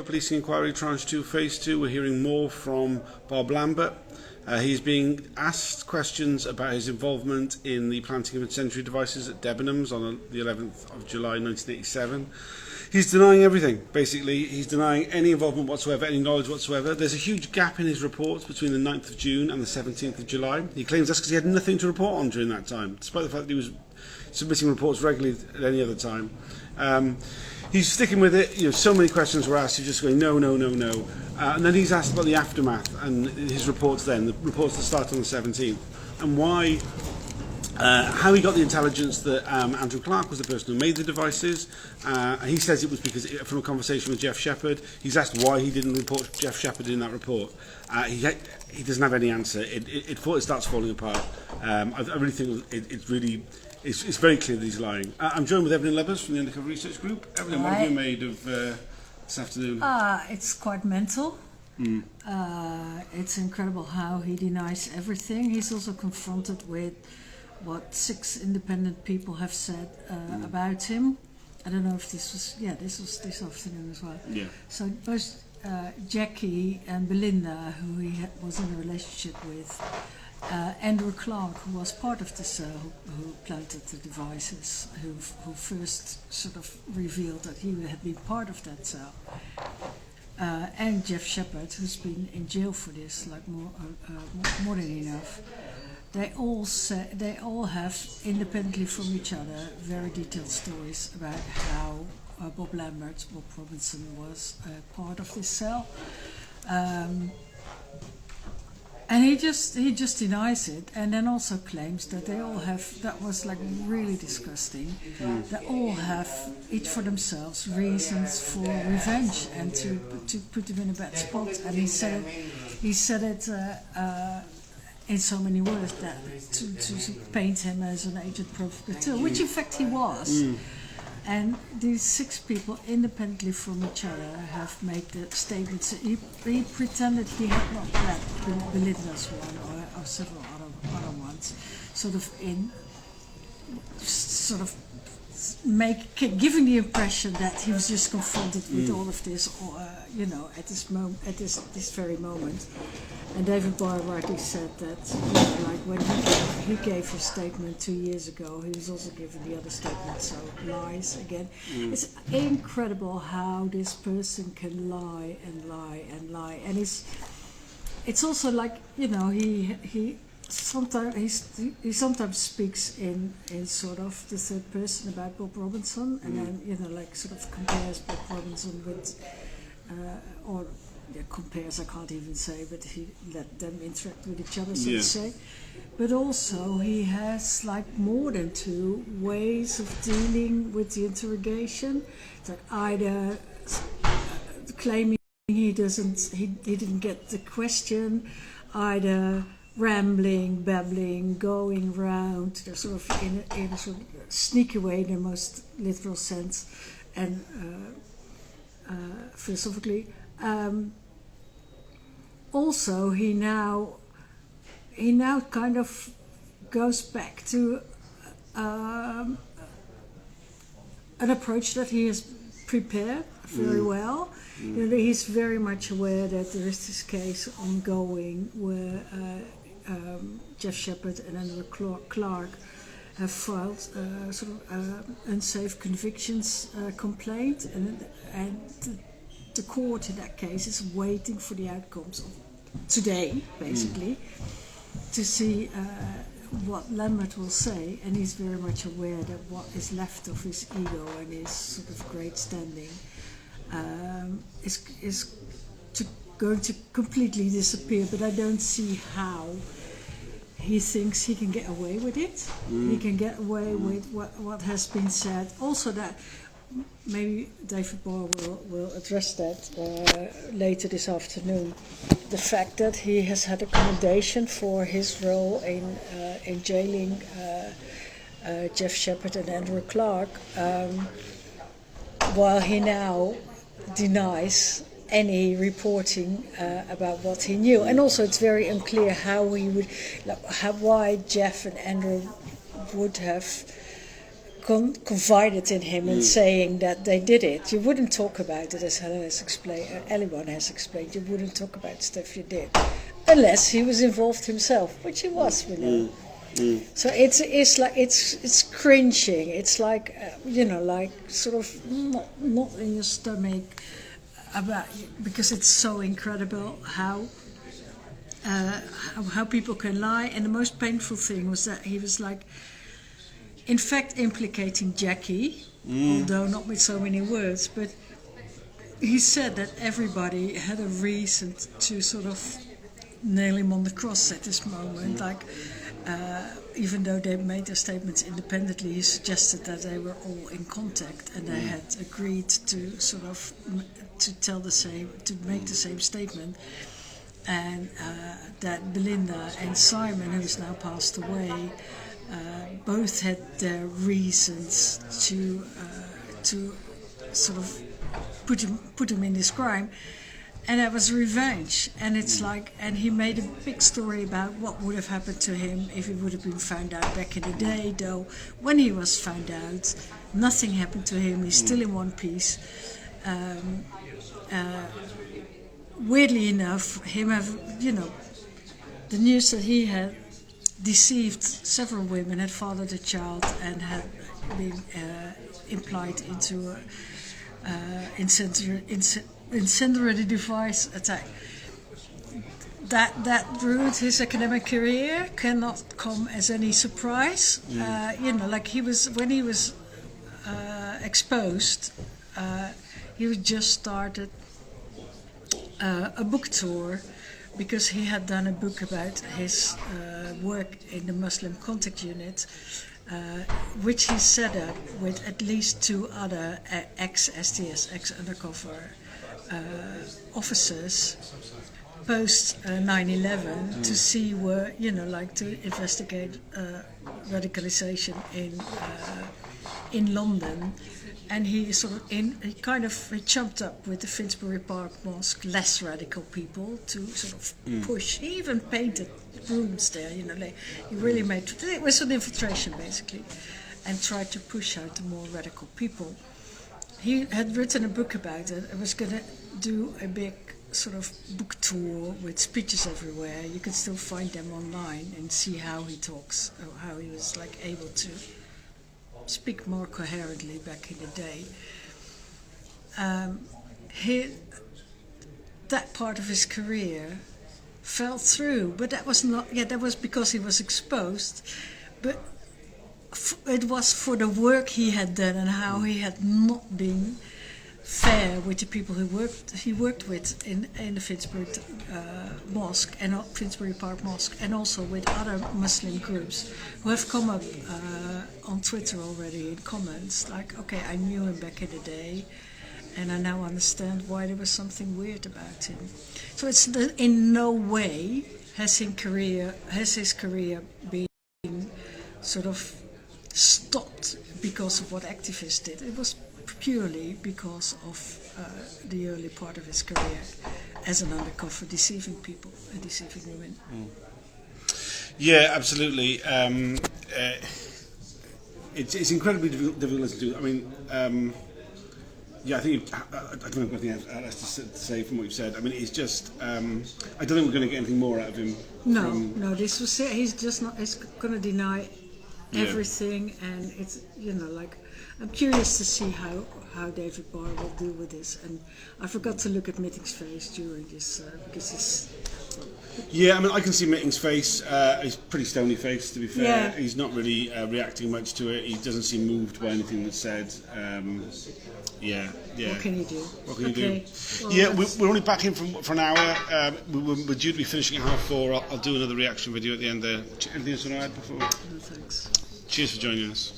Policing Inquiry Tranche 2 Phase 2. We're hearing more from Bob Lambert. He's being asked questions about his involvement in the planting of incendiary devices at Debenhams on the 11th of July 1987. He's denying everything, basically. He's denying any involvement whatsoever, any knowledge whatsoever. There's a huge gap in his reports between the 9th of June and the 17th of July. He claims that's because he had nothing to report on during that time, despite the fact that he was submitting reports regularly at any other time. He's sticking with it. You know, so many questions were asked. He's just going, no. And then he's asked about the aftermath and his reports then, the reports that start on the 17th, and why, how he got the intelligence that Andrew Clark was the person who made the devices. He says it was because, from a conversation with Jeff Shepherd, he's asked why he didn't report Jeff Shepherd in that report. He doesn't have any answer. It starts falling apart. I really think it's very clear that he's lying. I'm joined with Eveline Lubbers from the Undercover Research Group. Eveline, what have you made of this afternoon? It's quite mental. It's incredible how he denies everything. He's also confronted with what 6 independent people have said about him. I don't know if this was this afternoon as well. Yeah. So both Jackie and Belinda, who he was in a relationship with, Andrew Clark, who was part of the cell who planted the devices, who first sort of revealed that he had been part of that cell, and Jeff Shepherd, who's been in jail for this, like more than enough. They all have, independently from each other, very detailed stories about how Bob Lambert, Bob Robinson, was part of this cell. And he just denies it, and then also claims that they all have, that was like really disgusting, they all have, each for themselves, reasons for revenge and to put him in a bad spot. And he said it in so many words, that to paint him as an agent provocateur, which in fact he was. And these 6 people, independently from each other, have made the statements. He pretended he had not read Belinda's one or several other ones, giving the impression that he was just confronted with all of this, at this very moment. And David Boyle rightly said that, like when he gave his statement 2 years ago, he was also giving the other statement, so lies again. It's incredible how this person can lie and lie and lie, and it's also like, he sometimes speaks in sort of the third person about Bob Robinson, and then sort of compares Bob Robinson with compares, I can't even say, but he let them interact with each other, so to say. But also he has like more than 2 ways of dealing with the interrogation. It's like either claiming he didn't get the question, either rambling, babbling, going round, sort of in a sort of sneaky way in the most literal sense, and philosophically. Also, he now kind of goes back to an approach that he has prepared very well. He's very much aware that there is this case ongoing where Jeff Shepherd and Andrew Clark have filed sort of unsafe convictions complaint, and the court in that case is waiting for the outcomes of today, basically, to see what Lambert will say, and he's very much aware that what is left of his ego and his sort of great standing is going to completely disappear. But I don't see how he thinks he can get away with it. He can get away with what has been said. Also, that maybe David Boyle will address that later this afternoon. The fact that he has had a commendation for his role in jailing Jeff Shepherd and Andrew Clark, while he now denies any reporting about what he knew. And also it's very unclear why Jeff and Andrew would have confided in him and saying that they did it, you wouldn't talk about it, as Helen has explained, anyone has explained, you wouldn't talk about stuff you did. Unless he was involved himself, which he was, we know. So it's cringing. It's like like sort of not in your stomach because it's so incredible how people can lie. And the most painful thing was that he was like, in fact, implicating Jackie, although not with so many words, but he said that everybody had a reason to sort of nail him on the cross at this moment. Like, even though they made their statements independently, he suggested that they were all in contact and they had agreed to sort of to make the same statement, and that Belinda and Simon, who has now passed away, both had their reasons to sort of put him in this crime. And that was revenge. And it's like, and he made a big story about what would have happened to him if he would have been found out back in the day. Though when he was found out, nothing happened to him. He's still in one piece. Weirdly enough, the news that he had deceived several women, had fathered a child, and had been implied into incendiary device attack. That ruined his academic career. Cannot come as any surprise. Like when he was exposed, he had just started a book tour because he had done a book about his work in the Muslim contact unit, which he set up with at least 2 other ex-STS, ex-undercover officers post 9/11 to see where, to investigate radicalization in London. And he he jumped up with the Finsbury Park Mosque, less radical people, to sort of push. He even painted rooms there, he really made, it was an infiltration basically, and tried to push out the more radical people. He had written a book about it and was going to do a big sort of book tour with speeches everywhere. You can still find them online and see how he talks, or how he was like able to speak more coherently back in the day. That part of his career fell through, but that was because he was exposed. But it was for the work he had done and how he had not been fair with the people he worked with in the Finsbury Mosque and Finsbury Park Mosque, and also with other Muslim groups who have come up on Twitter already in comments like, okay, I knew him back in the day and I now understand why there was something weird about him. So it's in no way has his career been sort of stopped because of what activists did. It was purely because of the early part of his career as an undercover, deceiving people and deceiving women. Yeah, absolutely. It's incredibly difficult to listen to. I mean, I think I don't have anything else to say from what you've said. I mean, it's just I don't think we're going to get anything more out of him. No, this was it. He's just not. He's going to deny everything, and it's I'm curious to see how David Barr will deal with this. And I forgot to look at Mitting's face during this because he's. Yeah, I mean, I can see Mitting's face. He's pretty stony faced, to be fair. Yeah. He's not really reacting much to it. He doesn't seem moved by anything that's said. Yeah. What can you do? What can you do? Well, we're only back in for an hour. We're due to be finishing at 4:30. I'll do another reaction video at the end there. Anything else you want to add before? No, thanks. Cheers for joining us.